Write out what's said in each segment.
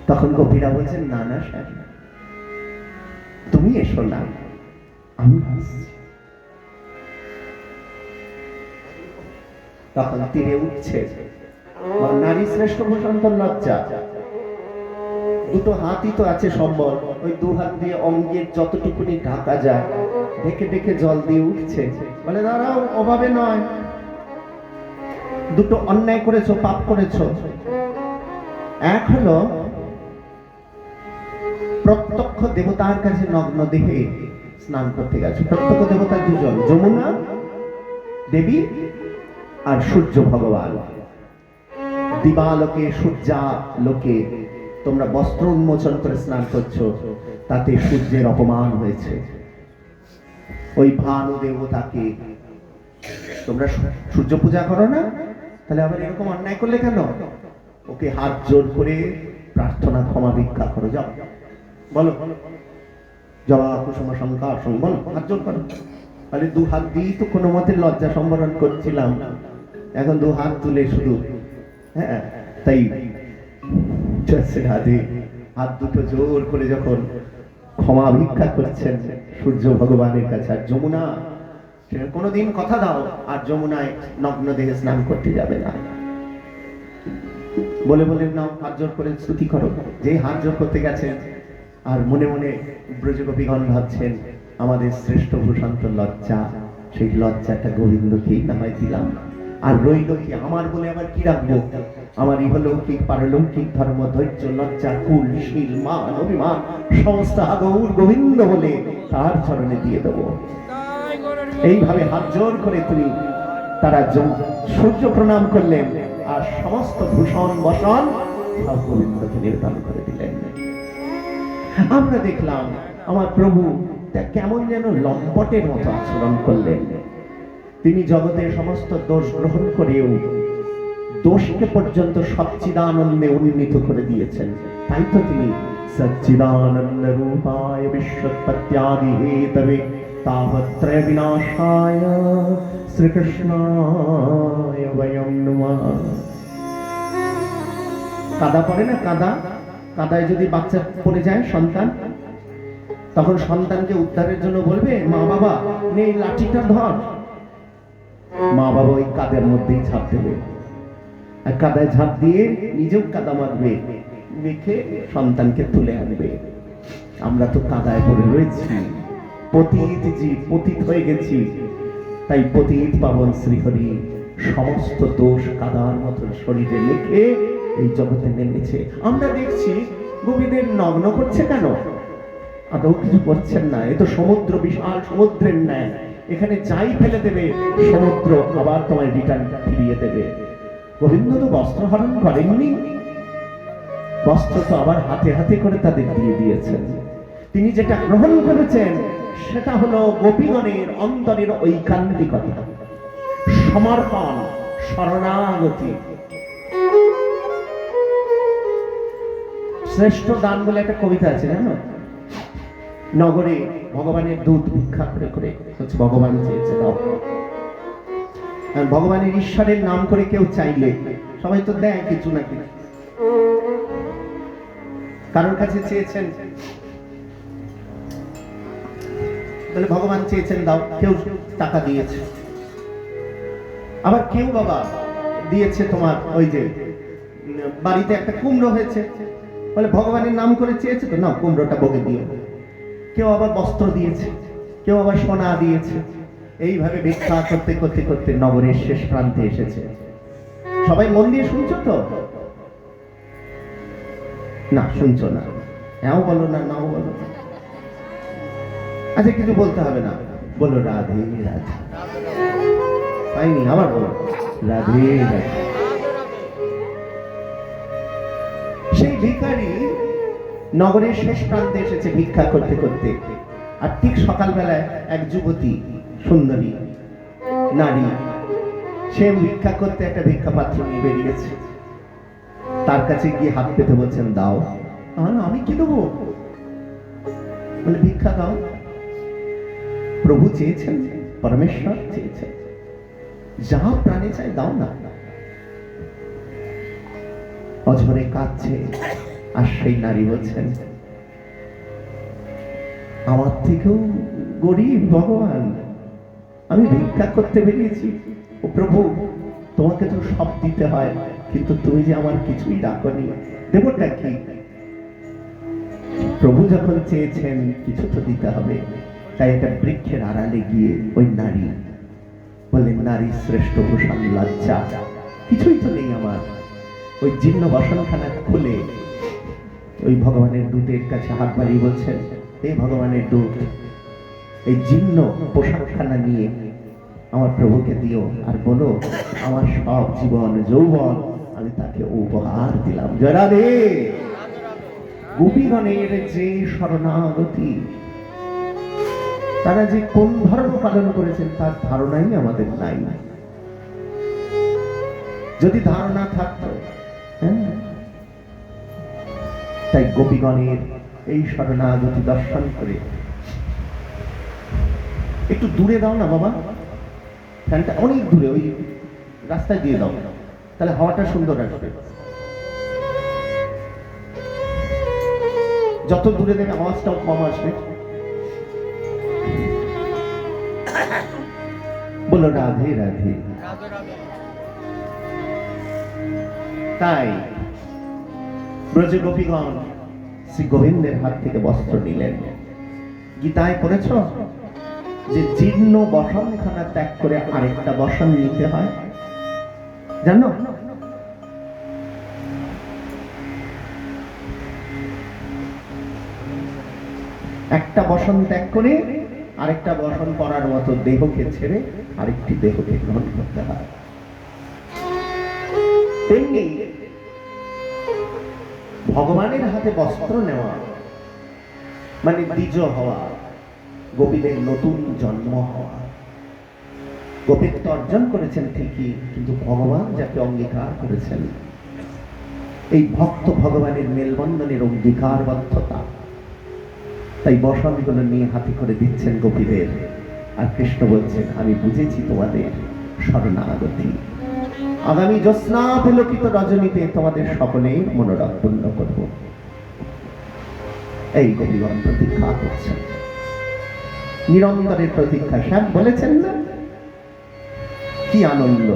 তখন গোপীরা বলছেন, না না স্যার, তুমি এসো না, আমি আসছি। তখন তীরে উঠছে নারী শ্রেষ্ঠ ভূষন্তর লজ্জা। দুটো হাতই তো আছে সম্বল, ওই দু হাত দিয়ে অঙ্গের যতটুকুনি ঢাকা যায় ঢেকে ঢেকে জল দিয়ে উঠছে। বলে, দাঁড়াও, অভাবে নয়, দুটো অন্যায় করেছো, পাপ করেছো। এক হলো প্রত্যক্ষ দেবতার কাছে নগ্ন দেহে স্নান করতে গেছে। প্রত্যক্ষ দেবতা দুজন, যমুনা দেবী আর সূর্য ভগবান। দিবালোকে সূর্যালোকে তোমরা বস্ত্র উন্মোচন করে স্নান করছো, তাতে সূর্যের অপমান হয়েছে। ওই ভানু দেবতাকে তোমরা সূর্য পূজা করো না, তাহলে আবার এরকম অন্যায় করলে কেন? ওকে হাত জোর করে প্রার্থনা, ক্ষমা ভিক্ষা করো। যাও বলো, জবা কুসুম শঙ্কর সঙ্গ বলো, হাত জোর করো। তাহলে দু হাত দিয়ে তো কোনো মতে লজ্জা সম্বরণ করছিলাম, এখন দু হাত তুলে শুধু, হ্যাঁ, তাই হাত দুটো জোর করে যখন ক্ষমা ভিক্ষা করছেন সূর্য ভগবানের কাছে। আর যমুনা, কোনোদিন কথা দাও আর যমুনায় নগ্ন দেহে স্নান করতে যাবে না বলে বলে নাও, হাত জোর করে স্তুতি করো। যে হাত জোর করতে গেছেন আর মনে মনে ব্রজগোপীগণ ভাবছেন, আমাদের শ্রেষ্ঠ ভূষন্ত লজ্জা, সেই লজ্জাটা গোবিন্দকেই না হয় দিলাম, আর রইল কি আমার বলে আবার কি রাখবো? আমার ইহলৌকিক পারলৌকিক ধর্ম, ধৈর্য, লজ্জা, কুল, শীল, মান, অভিমান সমস্ত আগৌর গোবিন্দ বলে তার চরণে দিয়ে দেবো। এইভাবে হাত জোর করে তিনি তারা সূর্য প্রণাম করলেন আর সমস্ত ভূষণ বসন সব গোবিন্দকে নিবেদন করে দিলেন। আমরা দেখলাম আমার প্রভু কেমন যেন লম্পটের মতো আচরণ করলেন। তিনি জগতের সমস্ত দোষ গ্রহণ করেও দোষকে পর্যন্ত সচ্চিদানন্দে উন্নীত করে দিয়েছেন। তাই তো তিনি সচ্চিদানন্দ রূপায় বিশ্বৎপত্যাদি হেতবে তাবত্রয় বিনাশায় শ্রীকৃষ্ণায় বয়ং নমঃ। কাদা পড়ে না, কাদা, কাদায় যদি বাচ্চা পড়ে যায় সন্তান, তখন সন্তানকে উদ্ধারের জন্য বলবে, মা বাবা নে লাঠিটা ধর। মা বাবা ওই কাদের মধ্যেই ঝাঁপ দেবে, আর কাদায় ঝাঁপ দিয়ে নিজেও কাদা মারবে, মেখে সন্তানকে তুলে আনবে। আমরা তো কাদায় পড়ে রয়েছি, পতিত জীব, পতিত হয়ে গেছি। তাই পতিত পাবন শ্রীহরি সমস্ত দোষ কাদার মতো শরীরে মেখে এই জগতে নেমেছে। আমরা দেখছি গোপীদের নগ্ন করছে কেন? আদৌ কিছু করছেন না। এ তো সমুদ্র, বিশাল সমুদ্রের ন্যায়, এখানে যাই ফেলে দেবে সমুদ্র আবার তোমায় রিটার্ন ফিরিয়ে দেবে। গোবিন্দ তো বস্ত্র হরণ করেননি, বস্ত্র তো আবার হাতে হাতে করে তাদের দিয়ে দিয়েছেন। তিনি যেটা গ্রহণ করেছেন সেটা হলো গোপীগণের অন্তরের ঐকান্তিকতা, সমর্পণ, শরণাগতি। শ্রেষ্ঠ দান বলে একটা কবিতা আছে, জানো? নগরে ভগবানের দুধ ভিক্ষা করে করে হচ্ছে ভগবান চেয়েছে দাও। আর ভগবানের ঈশ্বরের নাম করে কেউ চাইলে সবাই তো দেয় কিছু না কিছু। কারোর কাছে চেয়েছেন, বলে ভগবান চেয়েছেন দাও, কেউ টাকা দিয়েছে। আবার কেউ বাবা দিয়েছে তোমার ওই যে বাড়িতে একটা কুমড়ো হয়েছে, বলে ভগবানের নাম করে চেয়েছে তো, না কুমড়োটা বগে দিও। কেউ আবার বস্ত্র দিয়েছে, কেউ আবার সোনা দিয়েছে। এইভাবে ভিক্ষা করতে করতে করতে নগরের শেষ প্রান্তে এসেছে। সবাই মন দিয়ে শুনছো তো? না শুনছো না, হ্যাঁ বলো না, নাও বলো। আচ্ছা কিছু বলতে হবে না, বলো রাধে রাধে। পাইনি, আবার বলো রাধে রাধে। সেই ভিখারি নগরের শেষ প্রান্তে এসেছে ভিক্ষা করতে করতে। আর ঠিক সকালবেলায় এক যুবতী, সুন্দরী নারী, সে ভিক্ষা করতে একটা ভিক্ষা পাত্র নিয়ে বেরিয়েছে। তার কাছে গিয়ে হাত পেতে বলছেন, দাও। আমি কি দেবো? বলে ভিক্ষা দাও। প্রভু চেয়েছেন, পরমেশ্বর চেয়েছেন, যা প্রাণে চাই দাও না। অঝরে কাঁদছে, আর সেই নারী বলছেন, আমার থেকেও গরিব ভগবান, আমি ভিক্ষা করতে বেরিয়েছি। ও প্রভু, তোমাকে তো সব দিতে হয়, কিন্তু তুমি যে আমার কিছুই রাখনি, দেবটা কি? প্রভু যখন চেয়েছেন কিছু তো দিতে হবে, তাই একটা বৃক্ষের আড়ালে গিয়ে ওই নারী বললেন, নারী শ্রেষ্ঠ ভূষণ লজ্জা, কিছুই তো নেই আমার। ওই জীর্ণ বাসনখানা খুলে ওই ভগবানের দূতের কাছে হাত বাড়িয়ে বলছেন, হে ভগবানের দূত, এই জীর্ণ পোশাকখানা নিয়ে আমার প্রভুকে দিও, আর বলো আমার সব জীবন যৌবন আমি তাকে উপহার দিলাম। জয় রাধে। গোপীগণের যে শরণাগতি, তারা যে কোন ধর্ম পালন করেছেন তার ধারণাই আমাদের নাই। যদি ধারণা থাকতো, তাই গোপীগণের এই শরণাগতি দর্শন করে, একটু দূরে দাও না বাবা, ফ্যানটা অনেক দূরে, ওই রাস্তায় দিয়ে দাও, তাহলে হাওয়াটা সুন্দর আসবে। যত দূরে দেবে আওয়াজটাও কম আসবে। বলো রাধে রাধে। তাই ব্রজ গোপীগণ শ্রী গোবিন্দের হাত থেকে বস্ত্র নিলেন। গীতায় পড়েছ যে জীর্ণ বসনখানা ত্যাগ করে আরেকটা বসন নিতে হয়, জানো? একটা বসন ত্যাগ করে আরেকটা বসন পরার মতো দেহকে ছেড়ে আরেকটি দেহকে গ্রহণ করতে হয়। তেমনি ভগবানের হাতে বস্ত্র নেওয়া মানে দ্বিজ হওয়া, গোপীদের নতুন জন্ম হওয়া। গোপীত্ব অর্জন করেছেন ঠিকই, কিন্তু ভগবান যাকে অঙ্গীকার করেছেন, এই ভক্ত ভগবানের মেলবন্ধনের অঙ্গীকারবদ্ধতা, তাই বসনগুলো নিয়ে হাতে করে দিচ্ছেন গোপীদের। আর কৃষ্ণ বলছেন, আমি বুঝেছি তোমাদের শরণাগতি, আগামী জ্যোৎস্না পুলকিত রজনীতে তোমাদের সকলেই মনোরথ পূর্ণ করব। এই গোপীগণ প্রতীক্ষা করছেন, নিরন্তরের প্রতীক্ষা। শ্যাম বলেছেন না, কি আনন্দ!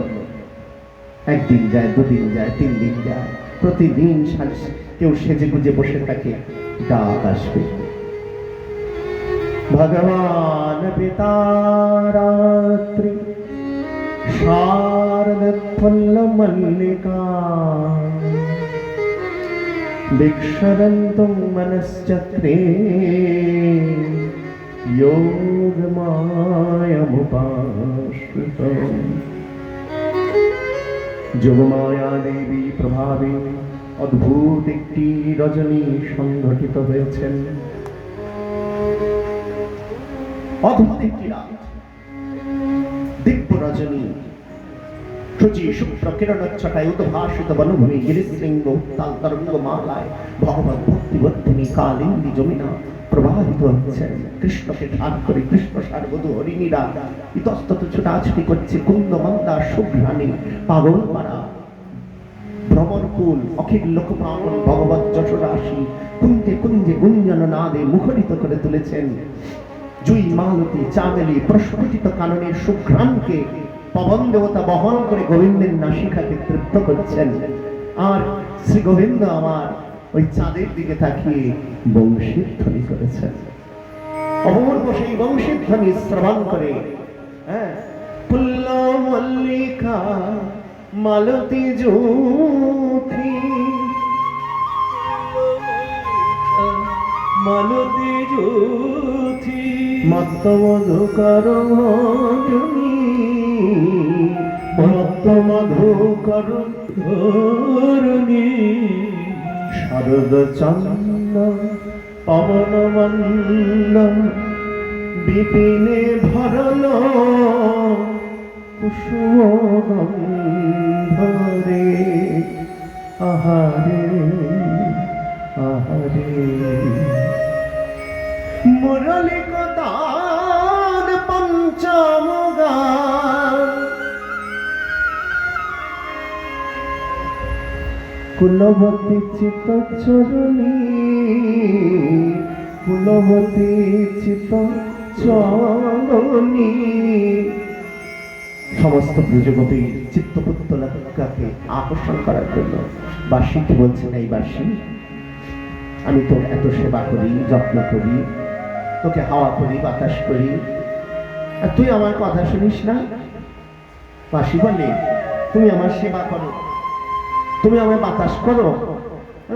একদিন যায়, দুদিন যায়, 3 দিন যায়, প্রতিদিন কেউ সেজে গুজে বসে থাকে, ডাক আসবে, ভগবান পিতা রাত্রি শারদফুল্ল মল্লিকা বিক্ষরন্তুম মনশ্চক্রে যোগমায়ামুপাশ্রিতম। যোগমায়া দেবী প্রভাবে অদ্ভুত একটি রজনী সংঘটিত হয়েছেন। অদ্ভুত একটি রাত, দিব্য রজনী, শুচি শুভ্র কিরণচ্ছটায় উদ্ভাসিত বনভূমি গিরিশৃঙ্গ তাল তরঙ্গ মালায় ভগবত ভক্তিবর্ধিনী কালিন্দী যমুনা প্রবাহিত হচ্ছেন। কৃষ্ণকে ধ্যান করে কৃষ্ণ সারবধূ হরিণীরা ইতস্তত ছুটাছুটি করছে। কুন্দ মন্দা শুভ্রাণী পাগল পাড়া ভ্রমরকুল অখিল লোকপ্রাণ ভগবত যশোরাশি কুঞ্জে কুঞ্জে গুঞ্জন নাদে মুখরিত করে তুলেছেন। জুই মালতী চামেলি প্রস্ফুটিত কাননের সুঘ্রাণকে পবন দেবতা বহন করে গোবিন্দের নাসিকাকে তৃপ্ত করছেন। আর শ্রী গোবিন্দ আমার ওই চাঁদের দিকে তাকিয়ে বংশীর ধ্বনি করেছেন। অপূর্ব সেই বংশীর ধ্বনি শ্রবণ করে পুল্ল মল্লিকা মালতী জ্যোতি মালতী জ্যোতি মত্ত মধুকর মত্ত মধুকর শরদ চন্দ্র পবন মন্দ বিপিনে ভরল কুসুম গন্ধরে আহারে আহারে মুরলী কতান পঞ্চমগা কুলবতী চিত চরণী, কুলবতী চিত চরণী। সমস্ত ব্রজগোপী চিত্তপুত্তলাকে আকর্ষণ করার জন্য বার্ষিক বলছেন, এই বার্ষিক আমি তোর এত সেবা করি, যত্ন করি, তোকে হাওয়া করি, বাতাস করি, আর তুই আমার কথা শুনিস না। বাসি বলে, তুমি আমার সেবা করো, তুমি আমার বাতাস করো।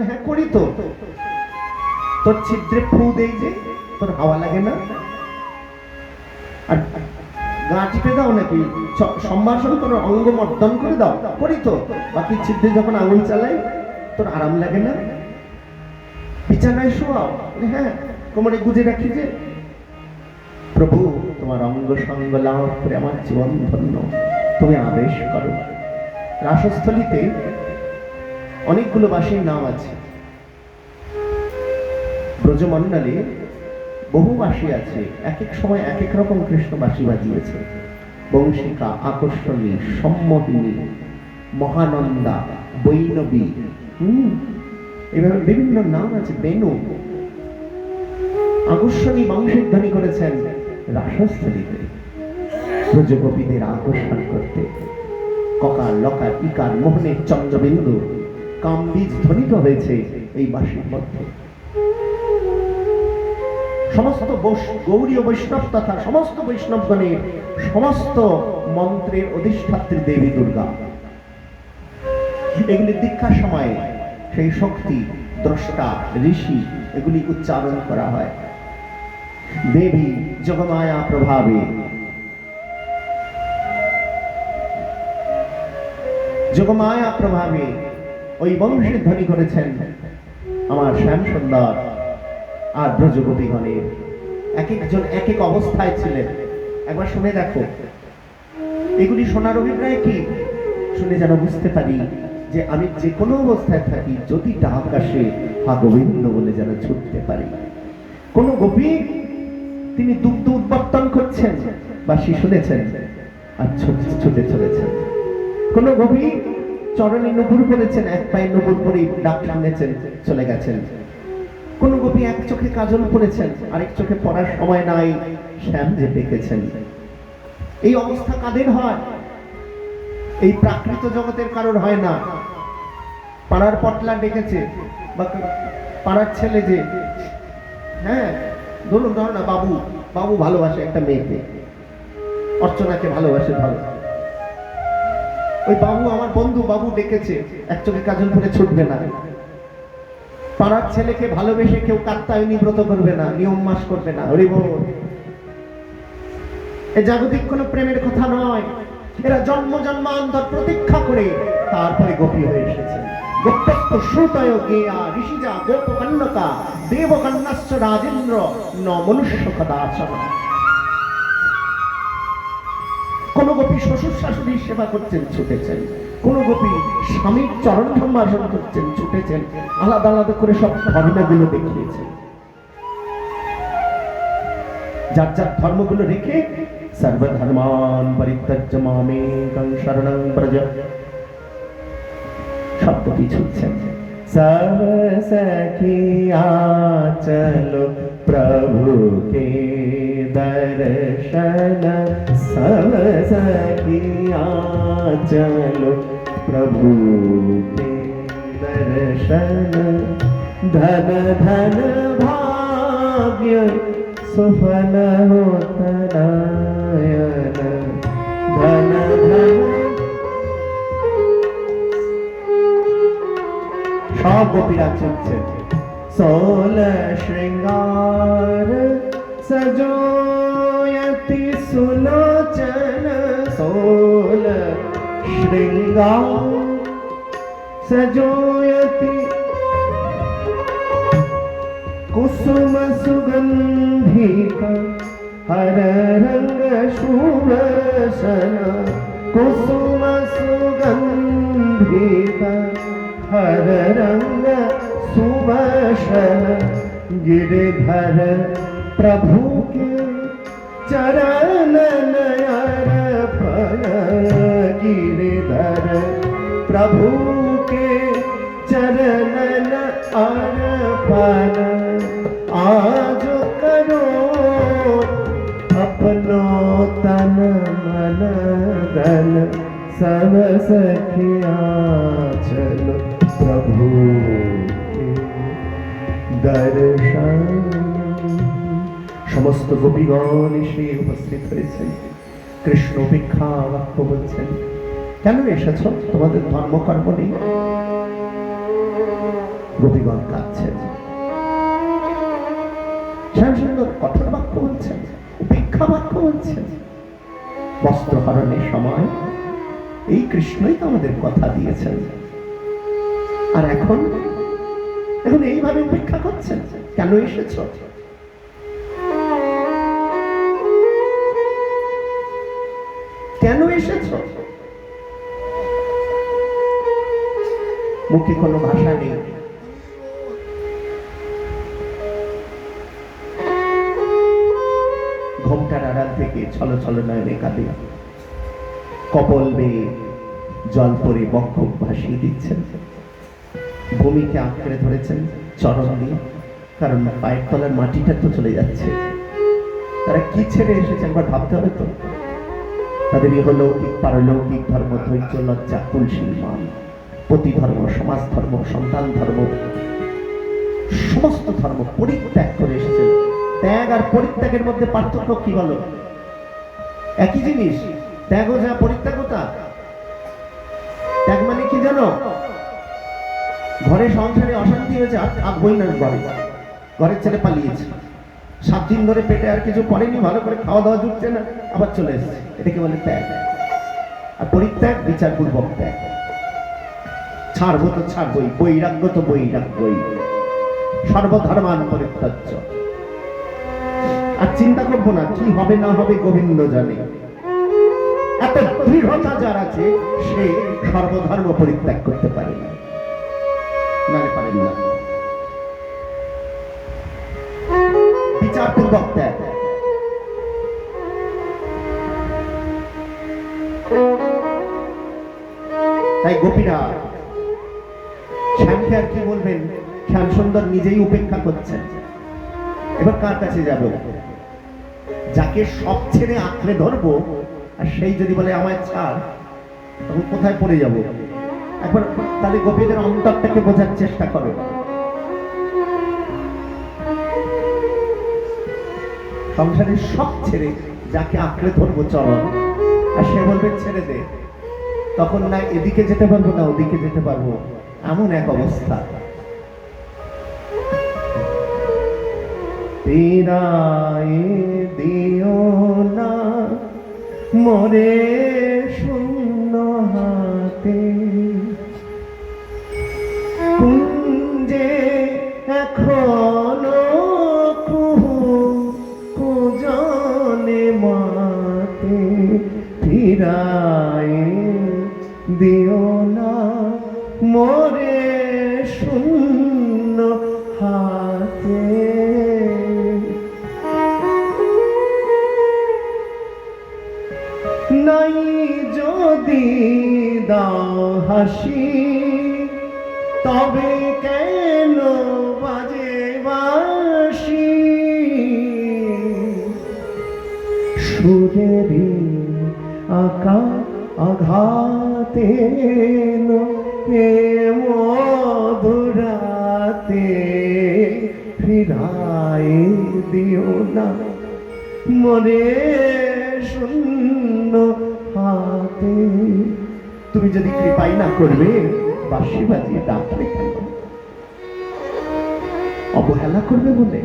হ্যাঁ করি তো, তোর ছিদ্রে ফু দেই যে তোর হাওয়া লাগে না, আর গা টিপে দাও নাকি, সম্ভাষণ করো, অঙ্গ মর্দন করে দাও, করি তো। বাকি ছিদ্রে যখন আঙুল চালাই তোর আরাম লাগে না, বিছানায় শোয়াও, হ্যাঁ কোমরে গুজে রাখি যে। প্রভু তোমার অঙ্গ সঙ্গ লাভ করে আমার জীবন ধন্য, তুমি আদেশ করো। রাসস্থলীতে অনেকগুলো বাসীর নাম আছে, ব্রজমণ্ডলে বহু বাসী আছে, এক এক সময় এক এক রকম কৃষ্ণ বাসী বাজিয়েছে। বংশিকা, আকর্ষণী, সম্মোহিনী, মহানন্দা, বৈষ্ণবী, এভাবে বিভিন্ন নাম আছে। বেনু, আকর্ষণী বংশের ধ্বনি করেছেন রাসস্থলীতে ব্রজগোপীদের আকর্ষণ করতে। ককার, লকার, ইকার, মোহনের চন্দ্রবিন্দু, কামবীজ ধ্বনিত হয়েছে এই বাসীর মধ্যে। সমস্ত গৌরীয় বৈষ্ণব তথা সমস্ত বৈষ্ণবগণের সমস্ত মন্ত্রের অধিষ্ঠাত্রী দেবী দুর্গা। এগুলি দীক্ষার সময় সেই শক্তি, দ্রষ্টা, ঋষি এগুলি উচ্চারণ করা হয়। দেবী যোগমায়া প্রভাবে, যোগমায়া প্রভাবে ওই বংশের ধ্বনি করেছেন আমার শ্যাম সুন্দর আর ব্রজগোপীগণের। এক একজন এক এক অবস্থায় ছিলেন। একবার শুনে দেখো, এগুলি শোনার অভিপ্রায় কি? শুনে যেন বুঝতে পারি যে আমি যে কোনো অবস্থায় থাকি, যদি ডাক আসে হা গোবিন্দ বলে যেন ছুটতে পারি। কোন গোপী তিনি দুগ্ধ উৎপত্তন করছেন, বাসী শুনেছেন আর ছুটে চলেছেন। কোন গোপী চরণে নুপুর করেছেন, এক পায়ে নুপুর পরে ডাক শুনেছেন, চলে গেছেন। কোন গোপী এক চোখে কাজল পরেছেন, আরেক চোখে পড়ার সময় নাই, শ্যাম যে ডেকেছেন। এই অবস্থা কাদের হয়? এই প্রাকৃত জগতের কারোর হয় না। পাড়ার পটলা ডেকেছে বা পাড়ার ছেলে যে, হ্যাঁ ধরুন ধরো না, বাবু বাবু ভালোবাসে একটা মেয়েকে, অর্চনাকে ভালোবাসে, ভালো, ওই বাবু আমার বন্ধু, বাবু ডেকেছে, এক চোখে কাজল পরে ছুটবে না। পাড়ার ছেলেকে ভালোবেসে কেউ কাত্তায়নী ব্রত করবে না, নিয়ম মাস করবে না। হরি বল। এ জাগতিক কোন প্রেমের কথা নয়, এরা জন্ম জন্মান্তর প্রতীক্ষা করে তারপরে গোপী হয়ে এসেছে। গোপ্তত্ব শ্রুতয় গেয়া ঋষিজা গোপকন্যকা দেবকন্যাশ্চ রাজেন্দ্র ন মনুষ্য কদাচন। কোন গোপী শ্বশুর শাশুড়ির সেবা করছেন, ছুটেছেন। কোন গোপী স্বামীর চরণ সম্ভাষণ করছেন, ছুটেছেন। আলাদা আলাদা করে সব ধর্মগুলো দেখিয়েছেন। যার যার ধর্মগুলো রেখে সর্বধর্মান পরিত্যজ্য মামেকং শরণং ব্রজ শব্দটি ছুটছেন। সব সখিয়া চলো প্রভু কে দর্শন, সব সখিয়া চলো প্রভু কে দর্শন। ধন ধন ভাগ্য সুফল হোত নয়ন, ধন ধন। সব গোপীরা চলছেন। 16 श्रृंगार सजोयति सुलोचन, 16 श्रृंगार सजोयति कुसुम सुगंधित हर रंग सुवसन, कुसुम सुगंधित हर रंग सुवसन। गिरिधर प्रभु के चरण अर्पण, गिरिधर प्रभु के चरणन अर्पण आज करो अपनो तन मन धन सब सखिया चलो प्रभु के दर्शन। সমস্ত গোপীগণ এসে উপস্থিত হয়েছেন। কৃষ্ণ ভিক্ষা বাক্য বলছেন, কেন এসেছ? তোমাদের ধর্মকর্ম নেই? গোপীগণ কাঁদছেন। শ্যামসুন্দর কঠোর বাক্য বলছেন, উপেক্ষা বাক্য বলছেন। বস্ত্রহরণের সময় এই কৃষ্ণই তো আমাদের কথা দিয়েছেন, আর এখন এইভাবে উপেক্ষা করছেন। কেন এসেছ? কেন এসেছ? মুখে কোনো ভাষা নেই। ঘোমটার আড়াল থেকে ছলো ছলো নয়নে কাঁদে, কপল বেয়ে জল পরে বক্ষ ভাসিয়ে দিচ্ছেন। ভূমিকে আঁকড়ে ধরেছেন চরণ দিয়ে, কারণ পায়ের তলার মাটিটা তো চলে যাচ্ছে। তারা কি ছেড়ে এসেছে একবার ভাবতে হবে তো। তাদের ইহলৌকিক পারলৌকিক ধর্ম, ধৈর্য, লজ্জা, কুলশীল মান, পতি ধর্ম, সমাজ ধর্ম, সন্তান ধর্ম, সমস্ত ধর্ম পরিত্যাগ করে এসেছেন। ত্যাগ আর পরিত্যাগের মধ্যে পার্থক্য কি বলো? একই জিনিস। ত্যাগও যা, পরিত্যাগও তা। ত্যাগ মানে কি জানো? ঘরে সংসারে অশান্তি হয়েছে, আর থাকবই না ঘরে, ঘরের ছেলে পালিয়েছে, 7 দিন ধরে পেটে আর কিছু পড়েনি, ভালো করে খাওয়া দাওয়া জুটছে না, আবার চলে এসেছে। এটাকে বলে ত্যাগ। আর পরিত্যাগ বিচারপূর্বক ত্যাগ। ছাড়বো তো ছাড়বই, বৈরাগ্য তো বৈরাগ্যই, সর্বধর্মান পরিত্যাজ্য। আর চিন্তা করবো না কি হবে না হবে, গোবিন্দ জানে। এত দৃঢ়তা যার আছে, সে সর্বধর্ম পরিত্যাগ করতে পারে না, পারেন না। বিচারপূর্বক ত্যাগ। তাই গোপীরা শ্যামকে আর কি বলবেন? শ্যামসুন্দর নিজেই উপেক্ষা করছেন। এবার কার কাছে যাব? যাকে সব ছেড়ে আঁকড়ে ধরবো, আর সেই যদি বলে আমায় ছাড়, তখন কোথায় পড়ে যাব? একবার তাদের গোপীদের অন্তরটাকে বোঝার চেষ্টা করো। সংসারের সব ছেড়ে যাকে আঁকড়ে ধরবো চরণ, আর সে বলবে ছেড়ে দে, তখন না এদিকে যেতে পারবো না ওদিকে যেতে পারবো, এমন এক অবস্থা। ফিরায়ে দিও না মোরে শূন্য হাতে, কুঞ্জে এখনো কুজনে মাতে। ফিরায়ে দিও না মোরে শূন্য হাতে। নাই যদি দাও হাসি, তবে কেন বাজে বাঁশি? সুরেরই আকা আঘাতে এ মধুরাতে। ফিরায়ে দিও না মোরে শূন্য হাতে। তুমি যদি কৃপাই না করবে, বাঁশি বাজিয়ে ডাকলে কেন? অবহেলা করবে বলে?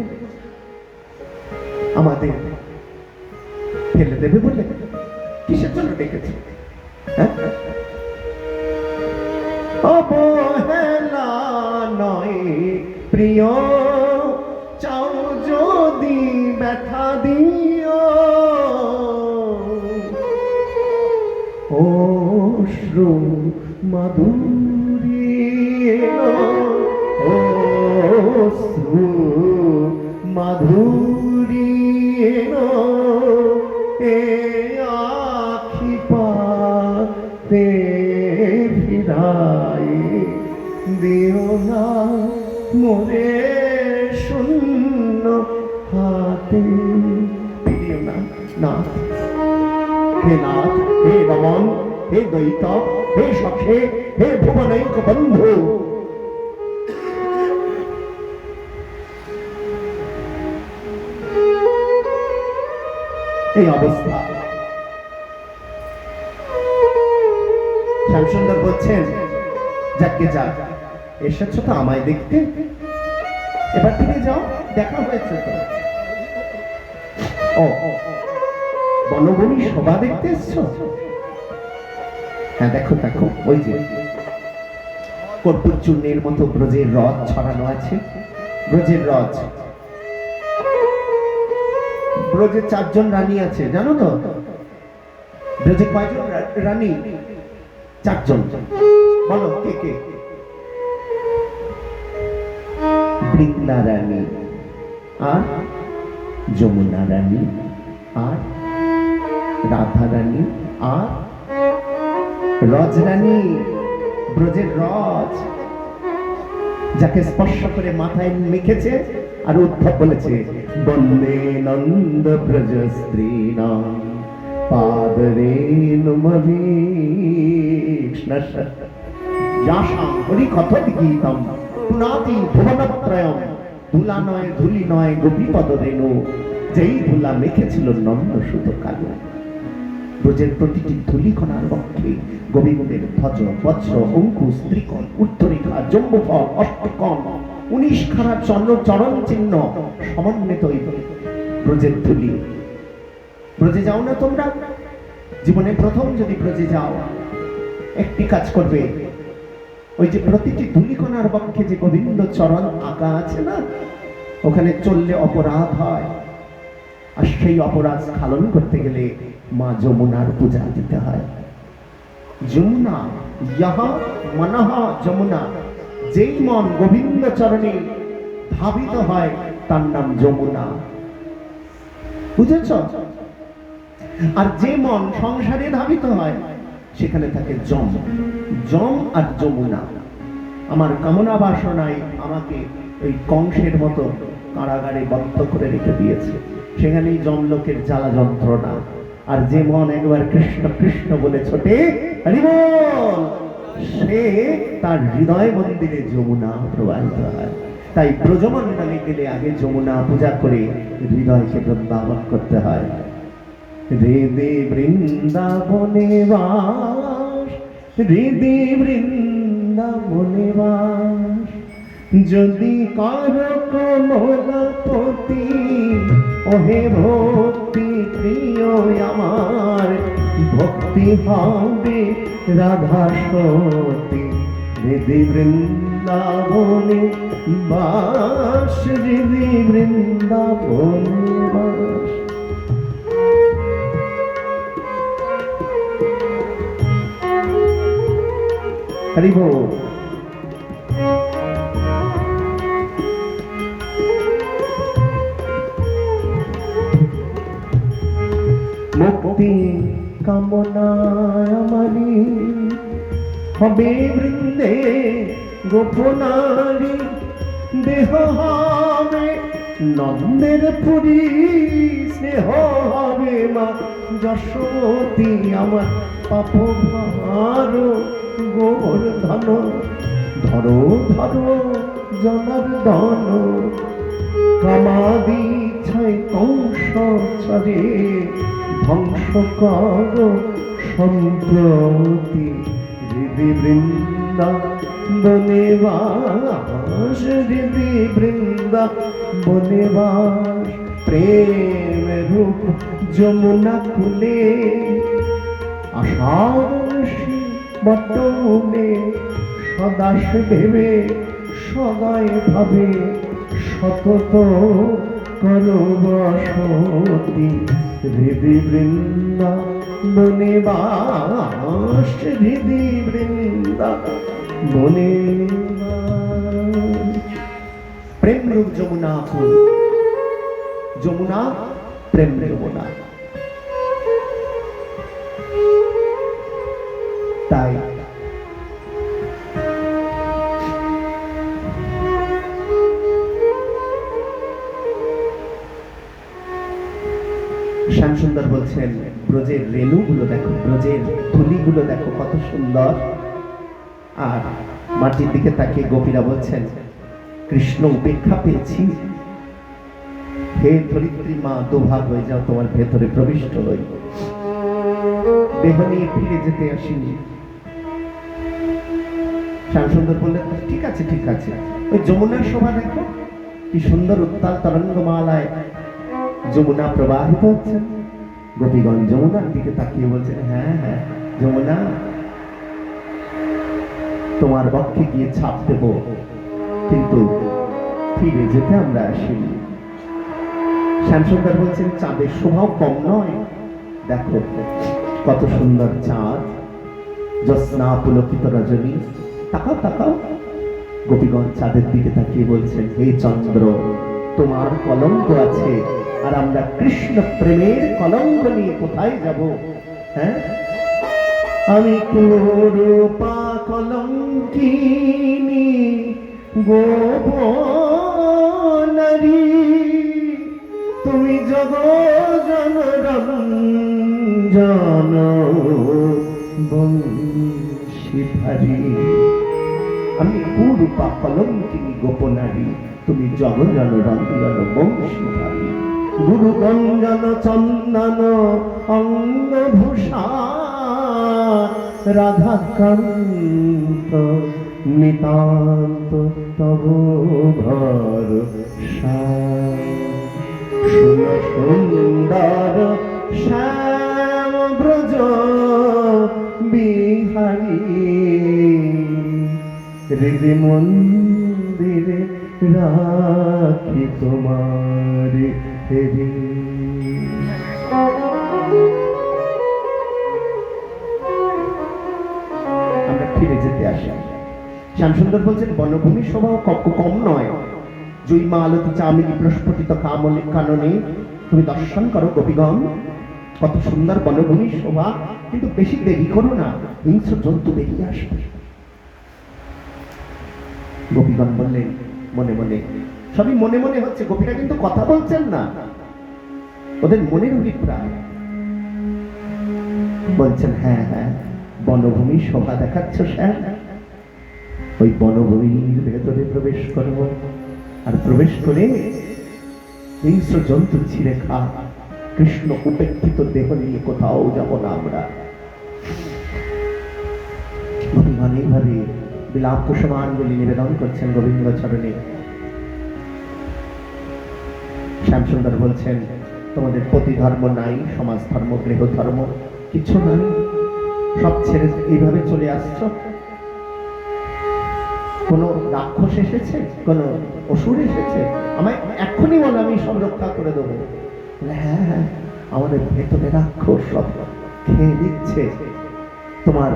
আমাদের ফেলে দেবে বলে? কিসের জন্য ডেকেছে? অবহেলা নয় প্রিয়, চাও যদি ব্যথা দিও। অশ্রু মাধুরী অশ্রু মাধুরী এ আখি পাতে। ফিরায়ে দিও না মোরে শূন্য হাতে, দিও না নাথ। হে নাথ, হে রমন, হে দ্বৈত, হে সখে, হে ভুবনৈক বন্ধু, এই অবস্থা। শ্যামসুন্দর বলছেন, যাকে যাক, এসেছো তো আমায় দেখতে, এবার ফিরে যাও, দেখা হয়েছে তো। ও বনবনী শোভা দেখতে এসছো? হ্যাঁ দেখো দেখো, ওই যে কর্পূর চূর্ণের মতো ব্রজের রথ ছড়ানো আছে। ব্রজের রথ, ব্রজে 4 জন রানী আছে, জানো তো? ব্রজে কয়জন রানী? 4 জন। বলো কে কে? বৃন্দা রানী, আর যমুনা রানী, আর রাধা রানী, আর রজরানী। ব্রজের রজ, যাকে স্পর্শ করে মাথায় মেখেছে। আর উদ্ধব বলেছে, বন্দে নন্দ ব্রজ স্ত্রীণাম পাদরেণুমভীক্ষ্ণশ যাসাং হরিকথোদ্গীতম পুনাতি ভুবনত্রয়ম। ধুলা নয়, ধুলি নয়, গোপীপদ রেণু, যেই ধুলা মেখেছিল নন্দ সুত কালো। ব্রজের প্রতিটি ধূলিকণার বক্ষে গোবিন্দের ধ্বজ, বজ্র, অঙ্কুশ, ত্রিকোণ, উত্তরিকা, জম্বুফল, অষ্টকোণ, 19 খানা চরণ চিহ্ন সমন্বিত ব্রজের ধূলি। ব্রজে যাও না তোমরা? জীবনে প্রথম যদি ব্রজে যাও, একটি কাজ করবে, ওই যে প্রতিটি ধূলিকণার বক্ষে যে গোবিন্দ চরণ আঁকা আছে না, ওখানে চললে অপরাধ হয়। আর সেই অপরাধ স্খলন করতে গেলে মা যমুনার পূজা দিতে হয়। যমুনা, ইহা মনঃ যমুনা। যেই মন গোবিন্দ চরণে ধাবিত হয় তার নাম যমুনা, বুঝেছ? আর যে মন সংসারে ধাবিত হয় সেখানে থাকে যম। যম আর যমুনা। আমার কামনা বাসনায় আমাকে ওই কংসের মতো কারাগারে বদ্ধ করে রেখে দিয়েছে, সেখানেই যমলোকের জ্বালা যন্ত্রণা। আর যে মন একবার কৃষ্ণ কৃষ্ণ বলে ছোটে, হরি বল, সে তার হৃদয় মন্দিরে যমুনা প্রবাহিত হয়। তাই ব্রজমণ্ডলে গেলে আগে যমুনা পূজা করে হৃদয়কে বৃন্দাবন করতে হয়। হৃদি বৃন্দাবনে বাস, হৃদি বৃন্দাবনে বাস, যদি কর কমলপতি, ওহে ভক্তি প্রিয় আমার, ভক্তি হবে রাধা সতী। হৃদি বৃন্দাবনে বাস, হৃদি বৃন্দাবনে বাস। হরি বল। মুক্তি কামনায় আমারি, হবে বৃন্দে গোপনারী, দেহ হবে নন্দের পুরী, স্নেহ হবে মা যশোমতী। আমার পাপ ভার গোবর্ধন, ধরো ধরো জনার্দন, কামাদি ছায় কংস ছড়ে, ধ্বংস কর সম্প্রতি। হৃদি বৃন্দাবনে বাস, হৃদি বৃন্দাবনে বাস। প্রেম রূপ যমুনা কুলে, আষাঢ় বটমূলে, সদাস ভেবে সদায় ভাবে, সতত করো বসতি। হৃদি বৃন্দাবনে বাস, হৃদি বৃন্দাবনে বাস। প্রেম রূপ যমুনা ফুল, যমুনা প্রেম যমুনা। তাই শ্যামসুন্দর বলছেন, ব্রজের রেণুগুলো দেখো, ব্রজের ধুলিগুলো দেখো কত সুন্দর। আর মাটির দিকে তাকিয়ে গোপীরা বলছেন, কৃষ্ণ উপেক্ষা পেয়েছি, হে ধরিত্রী মা, দুভাগ হয়ে যাও, তোমার ভেতরে প্রবিষ্ট হই, দেহ নিয়ে ফিরে যেতে আসিনি। শ্যামসুন্দর বললেন, ঠিক আছে ঠিক আছে, ওই যমুনার শোভা দেখো, কি সুন্দর উত্তাল তরঙ্গমালায় যমুনা প্রবাহিত হচ্ছে। গোপীগণ যমুনার দিকে তাকিয়ে বলছেন, হ্যাঁ হ্যাঁ যমুনা, তোমার বক্ষে গিয়ে ছাপ দেব, কিন্তু ফিরে যেতে আমরা আসিনি। শ্যামসুন্দর বলছেন, চাঁদের শোভাও কম নয়, দেখো কত সুন্দর চাঁদ, জ্যোৎস্না পুলকিত রজনী, তাকাও তাকাও। গোপীগণ চাঁদের দিকে তাকিয়ে বলছেন, হে চন্দ্র, তোমার কলঙ্ক আছে, আর আমরা কৃষ্ণ প্রেমের কলঙ্ক নিয়ে কোথায় যাব? হ্যাঁ, আমি কুরূপা কলঙ্কিনী গোপনারী, তুমি জগরঞ্জন বংশীধারী। আমি কুরূপা কলঙ্কিনী গোপনারী, তুমি জগরঞ্জন রঞ্জন বংশীধারী। গুরু গঞ্জন চন্দন অঙ্গভূষা, রাধাকান্ত নিতান্ত তব ভরসা। সুন্দর শ্যাম ব্রজ বিহারী, হৃদয় মন্দিরে রাখি তোমার ফেরি। আমরা ফিরে যেতে আসি। শ্যামসুন্দর বলছেন, বনভূমির শোভাও কম নয়, জয়ী মা আলতি চামিনী প্রস্ফুটিত কাননে তুমি দর্শন করো। গোপীগণ, কত সুন্দর বনভূমির শোভা, কিন্তু বেশি দেরি করো না, হিংস্র জন্তু বেরিয়ে আসবে। গোপীগণ বললেন মনে মনে, সবই মনে মনে হচ্ছে, গোপীরা কিন্তু কথা বলছেন না, ওদের মনের অভিপ্রায়। বলছেন, হ্যাঁ হ্যাঁ, বনভূমির শোভা দেখাচ্ছ স্যার, ওই বনভূমির ভেতরে প্রবেশ করব, আর প্রবেশ করে হিংস্র জন্তু ছিঁড়ে খা, কৃষ্ণ উপেক্ষিত দেহ নিয়ে কোথাও যাব না আমরা। এইভাবে বিলাপ কুসুমাঞ্জলি নিবেদন করছেন গোবিন্দ চরণে। শ্যামসুন্দর বলছেন, তোমাদের পতি ধর্ম নাই, সমাজ ধর্ম, গৃহ ধর্ম কিছু নাই, সব ছেড়ে এইভাবে চলে আসছ। কোন রাক্ষস এসেছে, কোন অসুর এসেছে, আমায় এখনই বলো, আমি সব রক্ষা করে দেবো। হ্যাঁ হ্যাঁ, আমাদের ভেতরে রাক্ষস সব খেয়ে দিচ্ছে, তোমার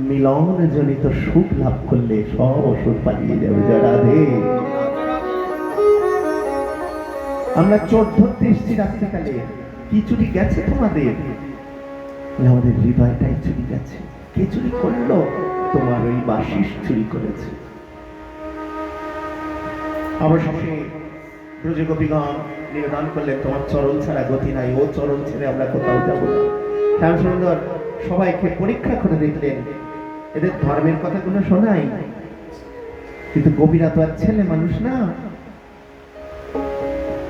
মিলন জনিত সুখ লাভ করলে সব অসুখ পালিয়ে যাবে। রাধে, আমরা চোর ধরতে এসেছি রাত্রিকালে, কি চুরি গেছে তোমাদের? আমাদের হৃদয়টাই চুরি গেছে। কে চুরি করলো? তোমার ওই বাশিস চুরি করেছে। অবশেষে ব্রজগোপীগণ নিবেদন করলেন, তোমার চরণ ছাড়া গতি নাই, ও চরণ ছেড়ে আমরা কোথাও যাব না। শ্যামসুন্দর সবাইকে পরীক্ষা করে দেখলেন, এদের ধর্মের কথা কোনো শোনাই, কিন্তু গোপীরা তো আর ছেলে মানুষ না,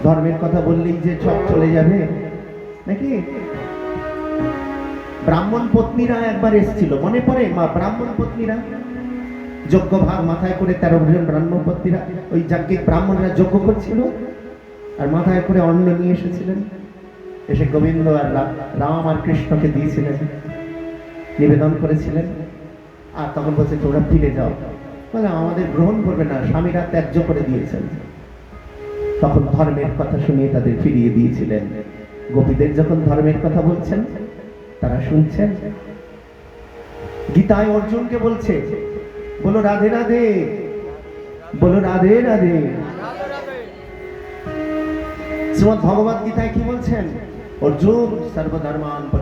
ধর্মের কথা বললেই যে সব চলে যাবে নাকি? ব্রাহ্মণ পত্নীরা একবার এসেছিল, মনে পড়ে মা? ব্রাহ্মণ পত্নীরা যজ্ঞ ভাগ মাথায় করে, 13 জন ব্রাহ্মণ পত্নীরা ওই যাজ্ঞিক ব্রাহ্মণরা যজ্ঞ করছিল, আর মাথায় করে অন্ন নিয়ে এসেছিলেন, এসে গোবিন্দ আর রাম আর কৃষ্ণকে দিয়েছিলেন, নিবেদন করেছিলেন। আর তখন বলছে, তোমরা ফিরে যাও। বলে, আমাদের গ্রহণ করবে না, স্বামীরা ত্যায্য করে দিয়েছেন। তখন ধর্মের কথা শুনিয়ে তাদের ফিরিয়ে দিয়েছিলেন। গোপীদের যখন ধর্মের কথা বলছেন, তারা শুনছেন। গীতায় অর্জুনকে বলছে, বলো রাধে রাধে, বলো রাধে রাধে। শ্রীমদ্ ভগবদ গীতায় কি বলছেন? অর্জুন সর্বধর্মান